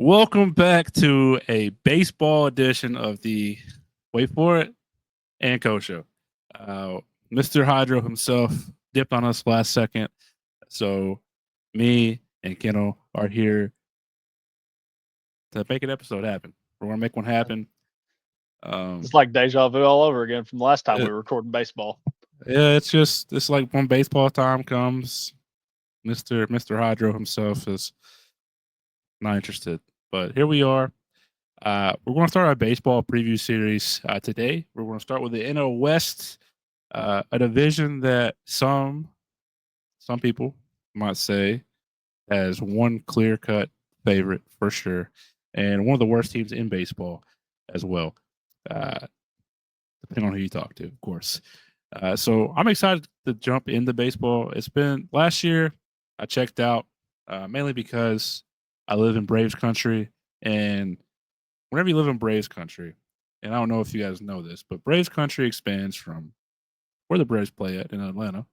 Welcome back to a baseball edition of the wait for it and Coach Show. Uh, Mr. Hydro himself dipped on us last second, so me and Kennel are here to make an episode happen. We're gonna make one happen. It's Um, like deja vu all over again from the last time we it, were recording baseball. yeah, it's like when baseball time comes, Mister Hydro himself is not interested. But here we are. We're going to start our baseball preview series today. We're going to start with the NL West, a division that some people might say has one clear cut favorite for sure, and one of the worst teams in baseball as well. Uh, Depending on who you talk to, of course. So I'm excited to jump into baseball. It's been last year. I checked out mainly because I live in Braves country, and whenever you live in Braves country, and I don't know if you guys know this, but Braves country expands from where the Braves play at in Atlanta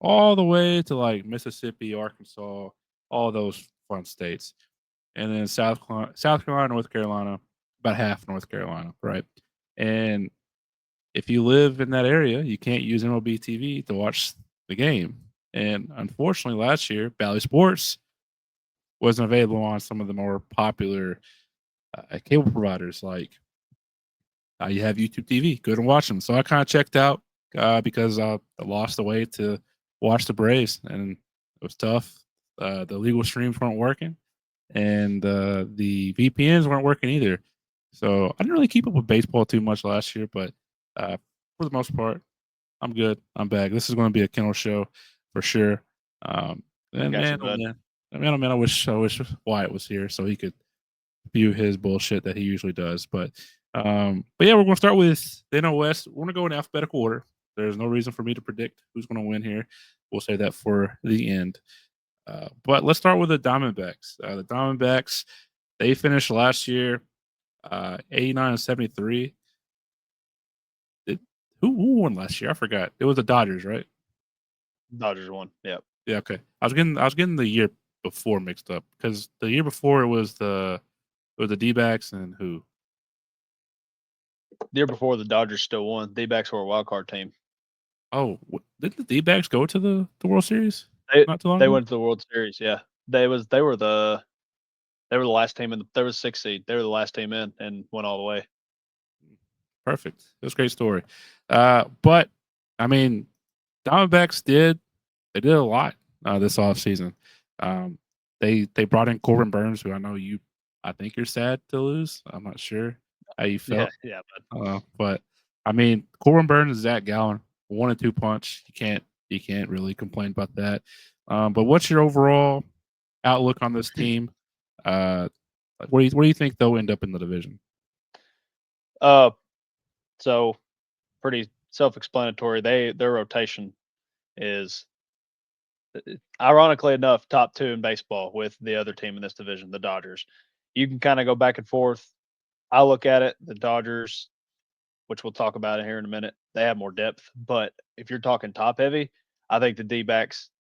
all the way to like Mississippi, Arkansas, all those fun states, and then South Carolina, North Carolina, about half North Carolina, right? And if you live in that area, you can't use MLB TV to watch the game. And unfortunately, last year, Bally Sports wasn't available on some of the more popular cable providers like you have YouTube TV. Go and watch them. So I kind of checked out because I lost the way to watch the Braves, and it was tough. The legal streams weren't working, and the VPNs weren't working either. So I didn't really keep up with baseball too much last year, but for the most part, I'm good. I'm back. This is going to be a Kennel show for sure. Um, and Got you, man, oh bud. man, man, oh man, I wish Wyatt was here so he could view his bullshit that he usually does. But yeah, we're going to start with the NL West. We're going to go in alphabetical order. There's no reason for me to predict who's going to win here. We'll say that for the end. But let's start with the Diamondbacks. The Diamondbacks, they finished last year 89 and 73. It, who won last year? I forgot. It was the Dodgers, right? Dodgers won. Yep. Yeah, okay. I was getting the year before mixed up because the year before it was the D-backs and who? The year before, the Dodgers still won. D-backs were a wild card team. Oh, didn't the D-backs go to the World Series They not too long they ago? went to the World Series. Yeah, they were the last team in. They were the sixth seed. They were the last team in and went all the way. Perfect. That's a great story. But I mean, Diamondbacks did a lot this offseason. Um, they brought in Corbin Burns, who I think you're sad to lose. I'm not sure how you Yeah, felt, yeah, but I mean, Corbin Burns and Zach Gallen, 1 and 2 punch. You can't really complain about that. But what's your overall outlook on this team? Uh, what do you think they'll end up in the division? uh, so pretty self-explanatory. Their rotation is, ironically enough, top two in baseball with the other team in this division, the Dodgers. You can kind of go back and forth. I look at it, the Dodgers, which we'll talk about it here in a minute, they have more depth. But if you're talking top heavy, I think the D backs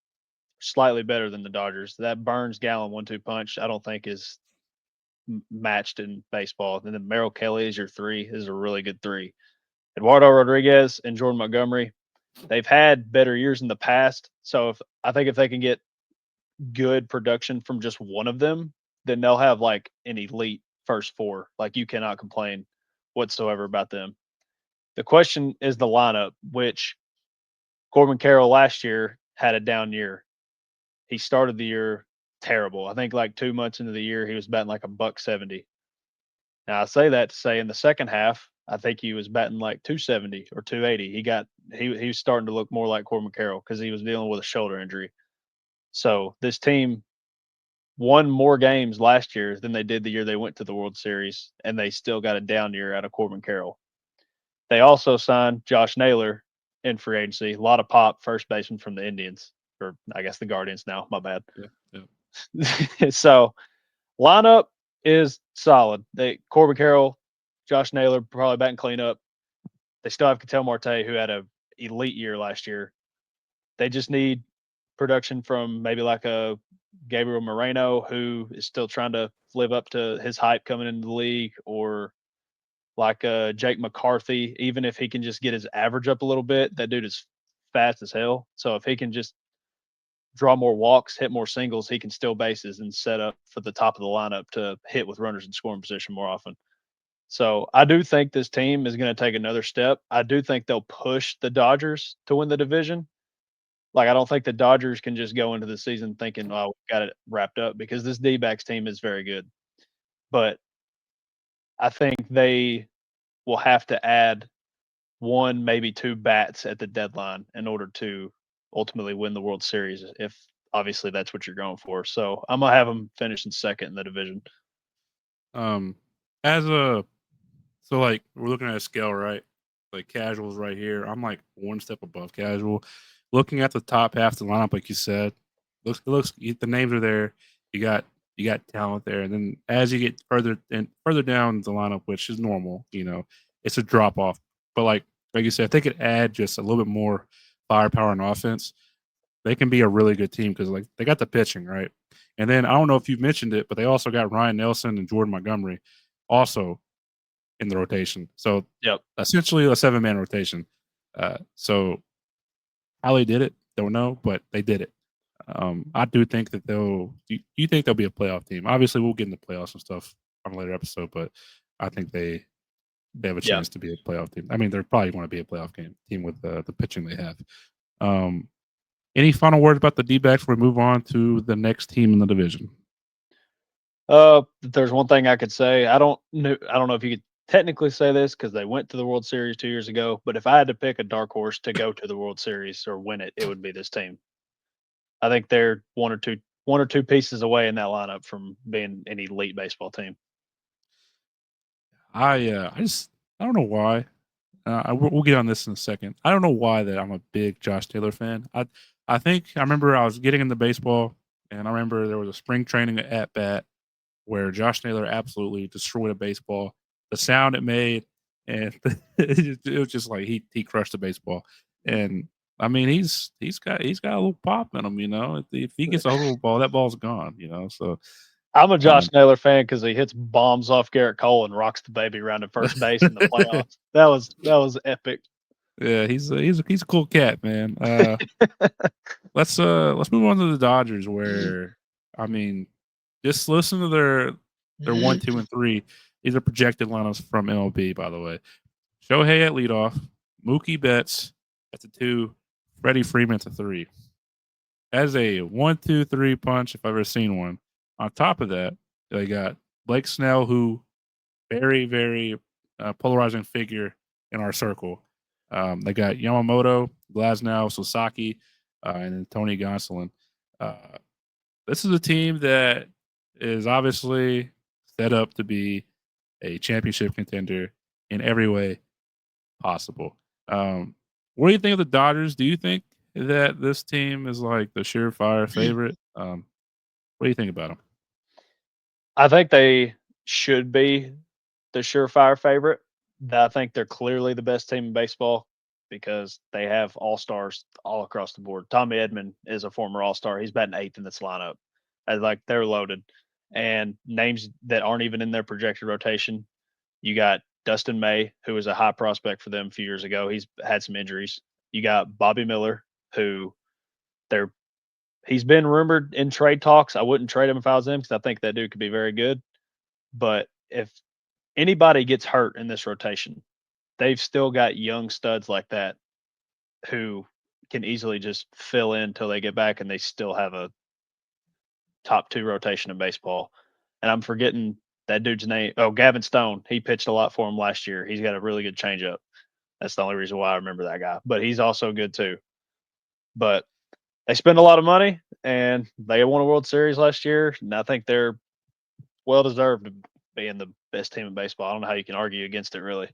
slightly better than the Dodgers. That Burns Gallon 1-2 punch, I don't think is matched in baseball. And then Merrill Kelly is your three, is a really good three. Eduardo Rodriguez and Jordan Montgomery, they've had better years in the past. So I think if they can get good production from just one of them, then they'll have like an elite first four. Like you cannot complain whatsoever about them. The question is the lineup, which Corbin Carroll last year had a down year. He started the year terrible. I think like 2 months into the year, he was batting like a buck 70. Now I say that to say in the second half, I think he was batting like 270 or 280. He was starting to look more like Corbin Carroll because he was dealing with a shoulder injury. So this team won more games last year than they did the year they went to the World Series, and they still got a down year out of Corbin Carroll. They also signed Josh Naylor in free agency. A lot of pop, first baseman from the Indians, or I guess the Guardians now. My bad. Yeah, yeah. So lineup is solid. Corbin Carroll, Josh Naylor probably batting cleanup. They still have Ketel Marte, who had a elite year last year. They just need production from maybe like a Gabriel Moreno, who is still trying to live up to his hype coming into the league, or like Jake McCarthy. Even if he can just get his average up a little bit, that dude is fast as hell. So if he can just draw more walks, hit more singles, he can steal bases and set up for the top of the lineup to hit with runners in scoring position more often. So I do think this team is going to take another step. I do think they'll push the Dodgers to win the division. Like, I don't think the Dodgers can just go into the season thinking, "Oh, we got it wrapped up," because this D-backs team is very good. But I think they will have to add 1, maybe 2 bats at the deadline in order to ultimately win the World Series, if obviously that's what you're going for. So I'm gonna have them finish in second in the division. As a so like we're looking at a scale, right? Like casuals right here. I'm like one step above casual. Looking at the top half of the lineup, like you said, looks the names are there. You got talent there, and then as you get further down the lineup, which is normal, it's a drop off. But like you said, if they could add just a little bit more firepower and offense, they can be a really good team because like they got the pitching right. And then I don't know if you've mentioned it, but they also got Ryan Nelson and Jordan Montgomery also in the rotation. So Yep. essentially a 7-man rotation. So how they did it, don't know, but they did it. I do think that you think they'll be a playoff team. Obviously, we'll get into playoffs and stuff on a later episode, but I think they have a Yeah. chance to be a playoff team. I mean, they're probably going to be a playoff team with the pitching they have. Any final words about the D-backs before we move on to the next team in the division? There's one thing I could say. I don't know if you could technically say this because they went to the World Series 2 years ago, but if I had to pick a dark horse to go to the World Series or win it, it would be this team. I think they're one or two pieces away in that lineup from being an elite baseball team. I don't know why. We'll get on this in a second. I don't know why that I'm a big Josh Taylor fan. I think I remember I was getting into baseball, and I remember there was a spring training at bat where Josh Taylor absolutely destroyed a baseball. The sound it made, and it was just like he crushed the baseball. And I mean, he's got a little pop in him, If he gets a hold of a ball, that ball's gone, So I'm a Josh Naylor fan because he hits bombs off Garrett Cole and rocks the baby around at first base in the playoffs. That was epic. Yeah, he's a cool cat, man. Let's move on to the Dodgers, where I mean, just listen to their 1, 2, and 3. These are projected lineups from MLB, by the way. Shohei at leadoff, Mookie Betts at the 2, Freddie Freeman at the 3. As a 1, 2, 3 punch, if I've ever seen one. On top of that, they got Blake Snell, who very, very polarizing figure in our circle. They got Yamamoto, Glasnow, Sasaki, and then Tony Gonsolin. This is a team that is obviously set up to be a championship contender in every way possible. What do you think of the Dodgers? Do you think that this team is like the surefire favorite? What do you think about them? I think they should be the surefire favorite. I think they're clearly the best team in baseball because they have all stars all across the board. Tommy Edman is a former all star. He's batting eighth in this lineup. Like they're loaded, and names that aren't even in their projected rotation. You got Dustin May, who was a high prospect for them a few years ago. He's had some injuries. You got Bobby Miller, who they're he's been rumored in trade talks. I wouldn't trade him if I was him because I think that dude could be very good. But if anybody gets hurt in this rotation, they've still got young studs like that who can easily just fill in until they get back and they still have a top 2 rotation in baseball. And I'm forgetting that dude's name. Oh, Gavin Stone. He pitched a lot for him last year. He's got a really good changeup. That's the only reason why I remember that guy. But he's also good too. But they spend a lot of money and they won a World Series last year. And I think they're well deserved to being the best team in baseball. I don't know how you can argue against it, really.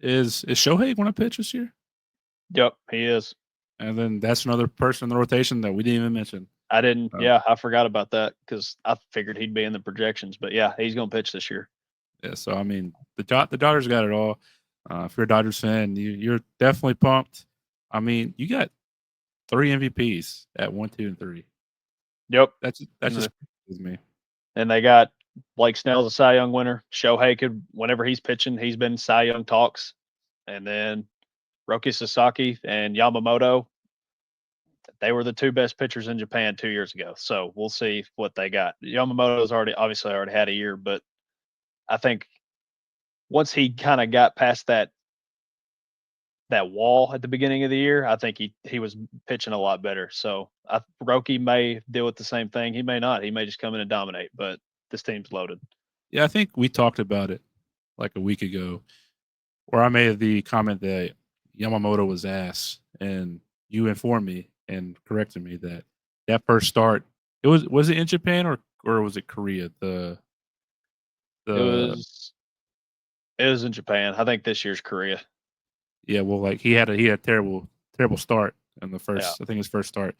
Is Shohei going to pitch this year? Yep, he is. And then that's another person in the rotation that we didn't even mention. I didn't. Yeah, I forgot about that because I figured he'd be in the projections. But yeah, he's going to pitch this year. Yeah, so I mean, the Dodgers got it all. If you're a Dodgers fan, you're definitely pumped. I mean, you got 3 MVPs at 1, 2, and 3. Yep. That's And just with me. and they got Blake Snell's a Cy Young winner. Shohei could, whenever he's pitching, he's been Cy Young talks. And then Roki Sasaki and Yamamoto, they were the two best pitchers in Japan 2 years ago. So we'll see what they got. Yamamoto's obviously already had a year, but I think once he kind of got past that wall at the beginning of the year, I think he was pitching a lot better. So Roki may deal with the same thing. He may not. He may just come in and dominate. But this team's loaded. Yeah, I think we talked about it like a week ago, where I made the comment that Yamamoto was ass, and you informed me and corrected me that first start, was it in Japan or was it Korea? It The was in Japan. I think this year's Korea. Yeah, well, like he had a terrible start in the first. Yeah. I think his first start,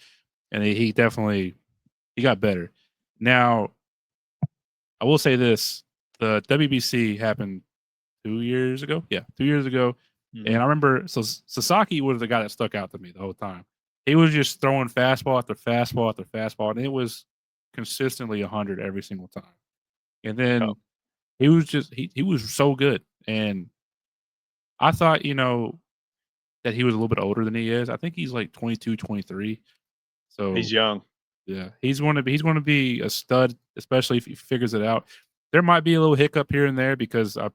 and he definitely he got better. Now, I will say this: the WBC happened 2 years ago. Yeah, 2 years ago, and I remember. So Sasaki was the guy that stuck out to me the whole time. He was just throwing fastball after fastball after fastball, and it was consistently 100 every single time. And then he was just he was so good, and I thought that he was a little bit older than he is. I think he's like 22, 23. So He's young. yeah, he's going to be a stud, especially if he figures it out. There might be a little hiccup here and there because the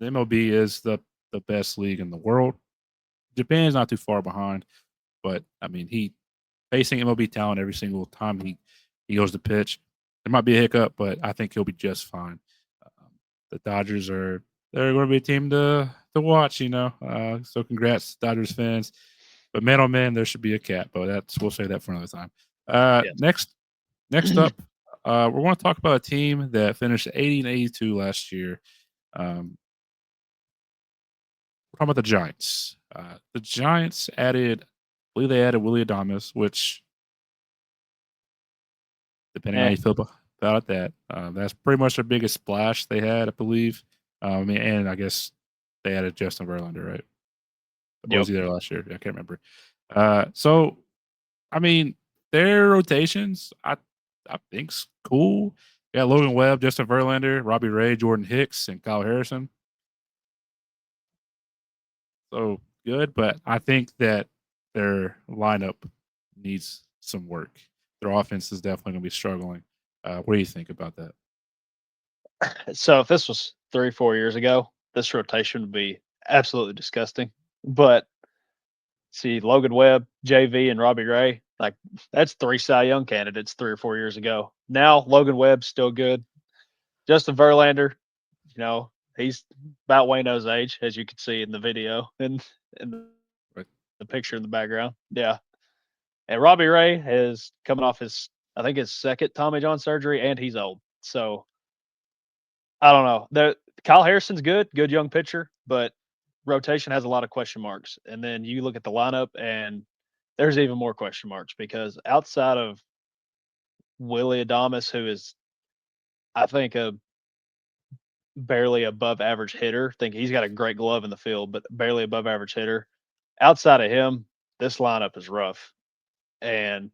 MLB is the best league in the world. Japan is not too far behind, but I mean, he facing MLB talent every single time he goes to pitch. There might be a hiccup, but I think he'll be just fine. The Dodgers they're going to be a team to watch, so congrats, Dodgers fans. But man, oh man, there should be a cap. But we'll say that for another time. Yes. Next up, we're going to talk about a team that finished 80-82 last year. We're talking about the Giants. The Giants I believe they added Willy Adames, which, depending on how you feel about that, that's pretty much their biggest splash they had, I believe. And I guess they added Justin Verlander, right? Was he there last year? I can't remember. So, I mean, their rotations, I think's cool. You got Logan Webb, Justin Verlander, Robbie Ray, Jordan Hicks, and Kyle Harrison. So good, but I think that their lineup needs some work. Their offense is definitely going to be struggling. What do you think about that? So if this was 3-4 years ago, this rotation would be absolutely disgusting. But see, Logan Webb, JV, and Robbie Ray, like that's 3 Cy Young candidates 3 or 4 years ago. Now Logan Webb's still good. Justin Verlander, he's about Wayno's age, as you can see in the video and in the picture in the background. Yeah. And Robbie Ray is coming off his second Tommy John surgery, and he's old. So I don't know. Kyle Harrison's good young pitcher, but rotation has a lot of question marks. And then you look at the lineup, and there's even more question marks because outside of Willy Adames, who is, I think, a barely above average hitter. I think he's got a great glove in the field, but barely above average hitter. Outside of him, this lineup is rough. And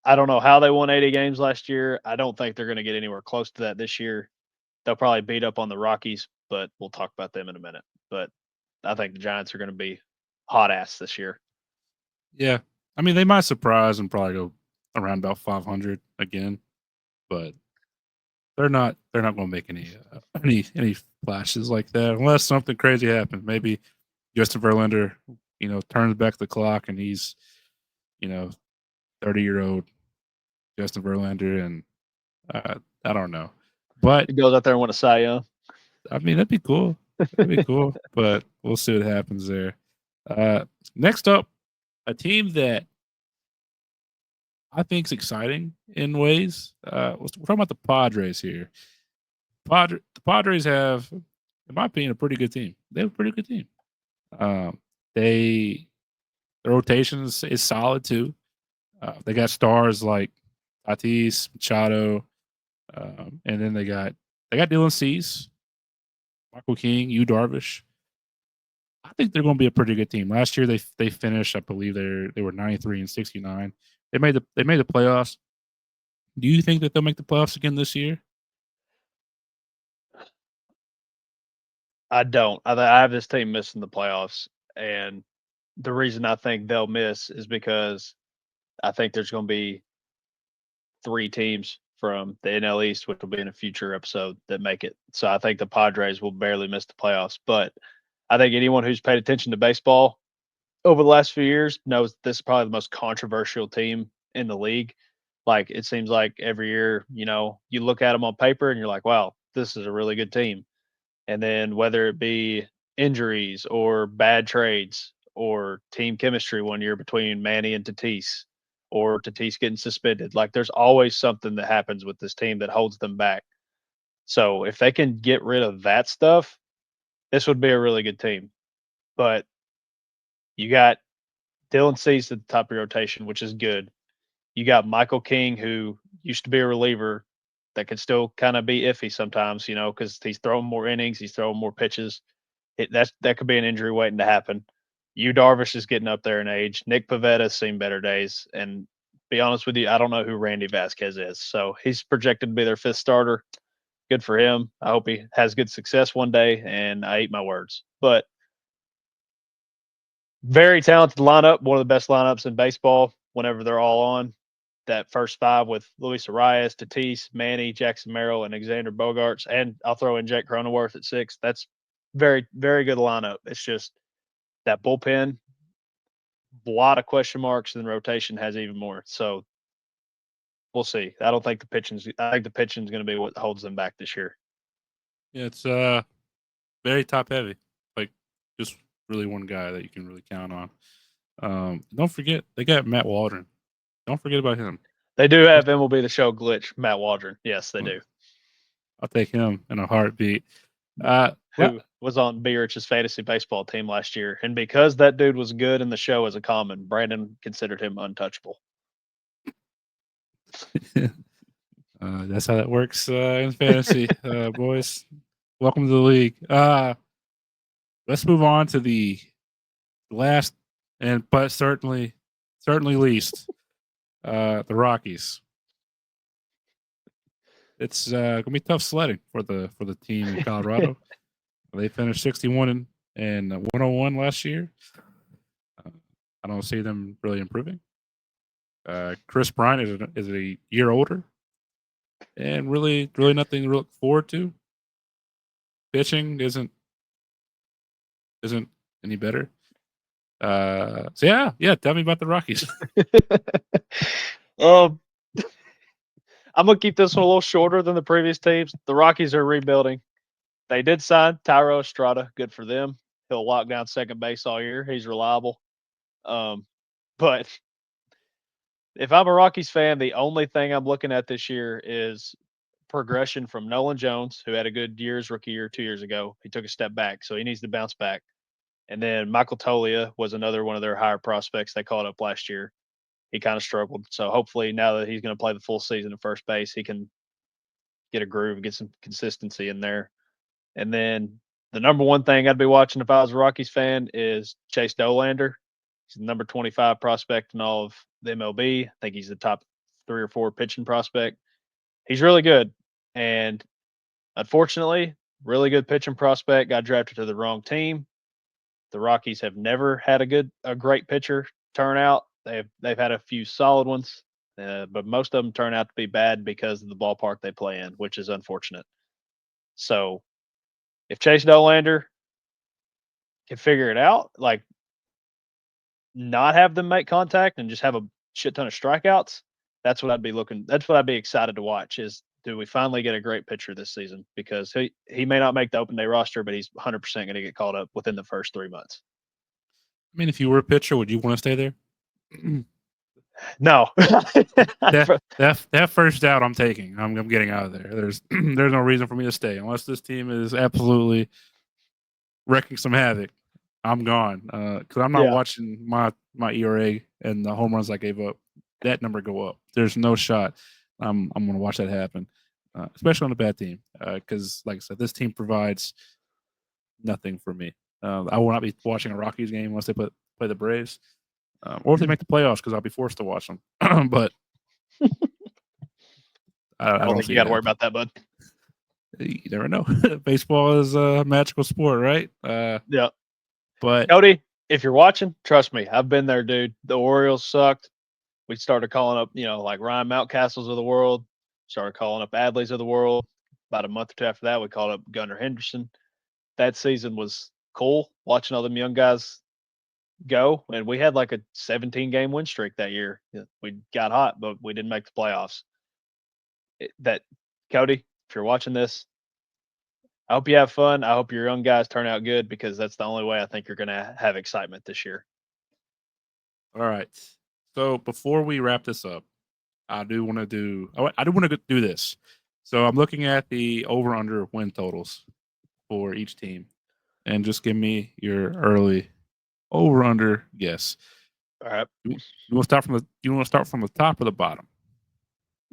I don't know how they won 80 games last year. I don't think they're going to get anywhere close to that this year. They'll probably beat up on the Rockies, but we'll talk about them in a minute. But I think the Giants are going to be hot ass this year. Yeah. I mean, they might surprise and probably go around about 500 again, but they're not going to make any flashes like that unless something crazy happens. Maybe Justin Verlander, turns back the clock and he's, 30-year-old Justin Verlander, and I don't know. But he goes out there and win a Cy Young. I mean, that'd be cool. That'd be cool. But we'll see what happens there. Next up, a team that I think is exciting in ways. We're talking about the Padres here. The Padres have, in my opinion, a pretty good team. They have a pretty good team. The rotation is solid too. They got stars like Tatis, Machado, and then they got Dylan Cease, Michael King, Yu Darvish. I think they're going to be a pretty good team. Last year they finished, I believe they were 93-69. They made the playoffs. Do you think that they'll make the playoffs again this year? I don't. I have this team missing the playoffs, and the reason I think they'll miss is because I think there's going to be 3 teams from the NL East, which will be in a future episode, that make it. So I think the Padres will barely miss the playoffs. But I think anyone who's paid attention to baseball over the last few years knows this is probably the most controversial team in the league. Like it seems like every year, you look at them on paper and you're like, wow, this is a really good team. And then whether it be injuries or bad trades or team chemistry one year between Manny and Tatis or Tatis getting suspended, like there's always something that happens with this team that holds them back. So if they can get rid of that stuff, this would be a really good team. But you got Dylan Cease at the top of your rotation, which is good. You got Michael King, who used to be a reliever that could still kind of be iffy sometimes, because he's throwing more innings, he's throwing more pitches. That could be an injury waiting to happen. Yu Darvish is getting up there in age. Nick Pavetta's seen better days. And be honest with you, I don't know who Randy Vasquez is. So he's projected to be their 5th starter. Good for him. I hope he has good success one day, and I eat my words. But very talented lineup, one of the best lineups in baseball whenever they're all on. That first 5 with Luis Arias, Tatis, Manny, Jackson Merrill, and Xander Bogaerts, and I'll throw in Jake Cronenworth at 6. That's very, very good lineup. It's just that bullpen, a lot of question marks, and the rotation has even more. So we'll see. I think the pitching's going to be what holds them back this year. Yeah, it's very top heavy. Like just really one guy that you can really count on. Don't forget they got Matt Waldron. Don't forget about him. They do have MLB The Show glitch, Matt Waldron. Yes, they do. I'll take him in a heartbeat. Who was on B. Rich's fantasy baseball team last year. And because that dude was good in the show as a common, Brandon considered him untouchable. That's how that works in fantasy, boys. Welcome to the league. Let's move on to the last but certainly least, the Rockies. It's gonna be tough sledding for the team in Colorado. They finished 61 and 101 last year. I don't see them really improving. Chris Bryant is a year older, and really nothing to look forward to. Pitching isn't any better. So yeah. Tell me about the Rockies. I'm gonna keep this one a little shorter than the previous teams. The Rockies are rebuilding. They did sign Thairo Estrada. Good for them. He'll lock down second base all year. He's reliable. But if I'm a Rockies fan, the only thing I'm looking at this year is progression from Nolan Jones, who had a good year's rookie year 2 years ago. He took a step back, so he needs to bounce back. And then Michael Toglia was another one of their higher prospects they called up last year. He kind of struggled. So hopefully now that he's going to play the full season at first base, he can get a groove, get some consistency in there. And then the number one thing I'd be watching if I was a Rockies fan is Chase Dollander. He's the number 25 prospect in all of the MLB. I think he's the top 3 or 4 pitching prospect. He's really good. And unfortunately, really good pitching prospect got drafted to the wrong team. The Rockies have never had a great pitcher turn out. They've had a few solid ones, but most of them turn out to be bad because of the ballpark they play in, which is unfortunate. So if Chase Dollander can figure it out, like not have them make contact and just have a shit ton of strikeouts, that's what I'd be excited to watch is, do we finally get a great pitcher this season? Because he may not make the open day roster, but he's 100% going to get called up within the first 3 months. I mean, if you were a pitcher, would you want to stay there? No. that first out I'm taking. I'm getting out of there. There's no reason for me to stay unless this team is absolutely wrecking some havoc. I'm gone because I'm not watching my ERA and the home runs I gave up, that number go up. There's no shot. I'm going to watch that happen, especially on a bad team because, like I said, this team provides nothing for me. I will not be watching a Rockies game unless they play the Braves. Or if they make the playoffs, because I'll be forced to watch them. But I don't think see you got to that. worry about that, bud. You never know. Baseball is a magical sport, right? Yeah. But Cody, if you're watching, trust me, I've been there, dude. The Orioles sucked. We started calling up, like Ryan Mountcastles of the world, started calling up Adleys of the world. About a month or two after that, we called up Gunnar Henderson. That season was cool watching all them young guys go. And we had like a 17-game win streak that year. We got hot, but we didn't make the playoffs. Cody, if you're watching this, I hope you have fun. I hope your young guys turn out good because that's the only way I think you're going to have excitement this year. all right. So before we wrap this up, I do want to do this. So I'm looking at the over/under win totals for each team, and just give me your early over/under guess. All right, You want to start from the top or the bottom?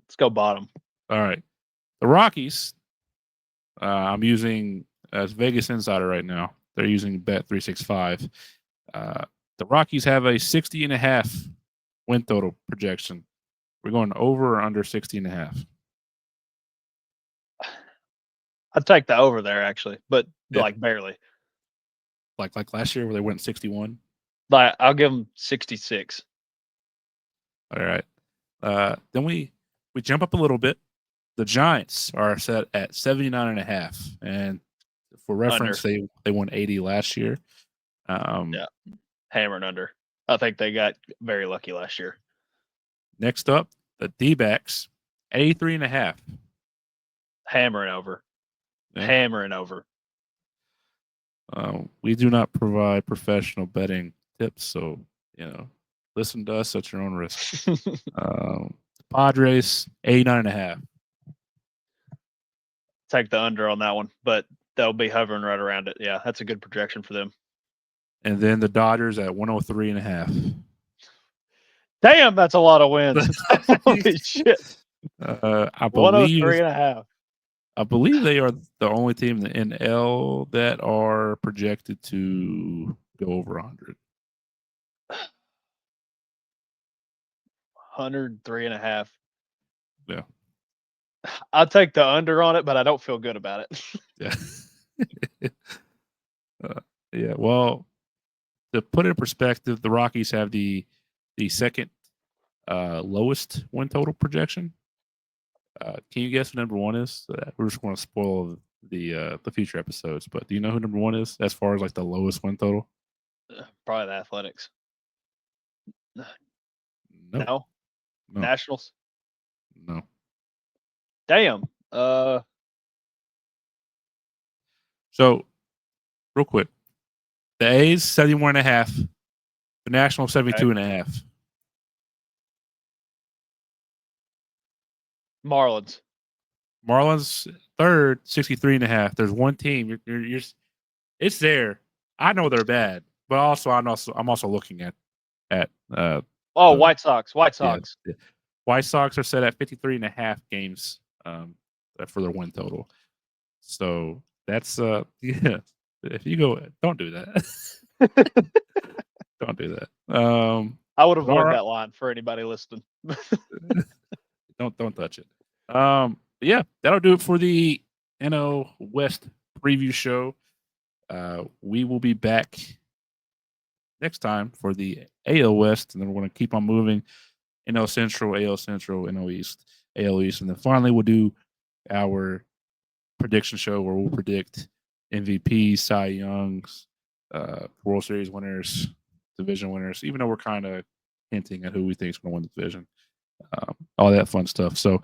let's go bottom. All right, the Rockies. I'm using as Vegas Insider right now. They're using Bet365. The Rockies have a 60.5 win total projection. We're going over or under 60.5. I'd take the over there actually, but Yeah. like barely. Like last year where they went 61. Like I'll give them 66. All right. Then we jump up a little bit. The Giants are set at 79.5, and for reference, they won 80 last year. Yeah, hammering under. I think they got very lucky last year. Next up, the D-backs, 83.5. Hammering over. Yeah. Hammering over. We do not provide professional betting tips, so listen to us at your own risk. Padres, 89.5. Take the under on that one, but they'll be hovering right around it. Yeah, that's a good projection for them. And then the Dodgers at 103.5. Damn, that's a lot of wins. Holy shit. I 103.5. I believe they are the only team in the NL that are projected to go over 100. 103.5. Yeah. I'll take the under on it, but I don't feel good about it. Yeah. Yeah. Well, to put it in perspective, the Rockies have the second lowest win total projection. Can you guess who number one is? We're just going to spoil the future episodes, but do you know who number one is as far as like the lowest win total? Probably the Athletics. Nope. No. Nationals. No. Damn. So, real quick, the A's 71.5, the Nationals 72.5. Marlins third, 63.5. There's one team. You're it's there. I know they're bad, but also I'm also looking at White Sox. White Sox. Yeah. White Sox are set at 53.5 games for their win total. So that's yeah. If you go, don't do that. Don't do that. I would avoid that line for anybody listening. Don't touch it. Yeah, that'll do it for the NL West preview show. We will be back next time for the AL West, and then we're going to keep on moving. NL Central, AL Central, NL East, AL East, and then finally we'll do our prediction show where we'll predict MVPs, Cy Youngs, World Series winners, division winners, even though we're kind of hinting at who we think is going to win the division. All that fun stuff. So,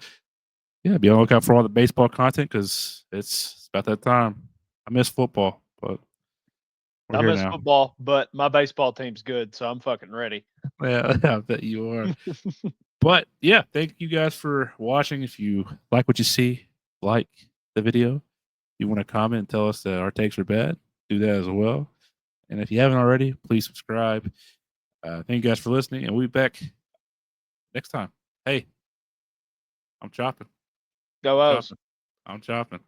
yeah, be on the lookout for all the baseball content because it's about that time. I miss football, but I miss football, but my baseball team's good, so I'm fucking ready. Yeah, I bet you are. But, yeah, thank you guys for watching. If you like what you see, like the video. If you want to comment and tell us that our takes are bad, do that as well. And if you haven't already, please subscribe. Thank you guys for listening, and we'll be back next time. Hey, I'm chopping. Go O's. I'm chopping.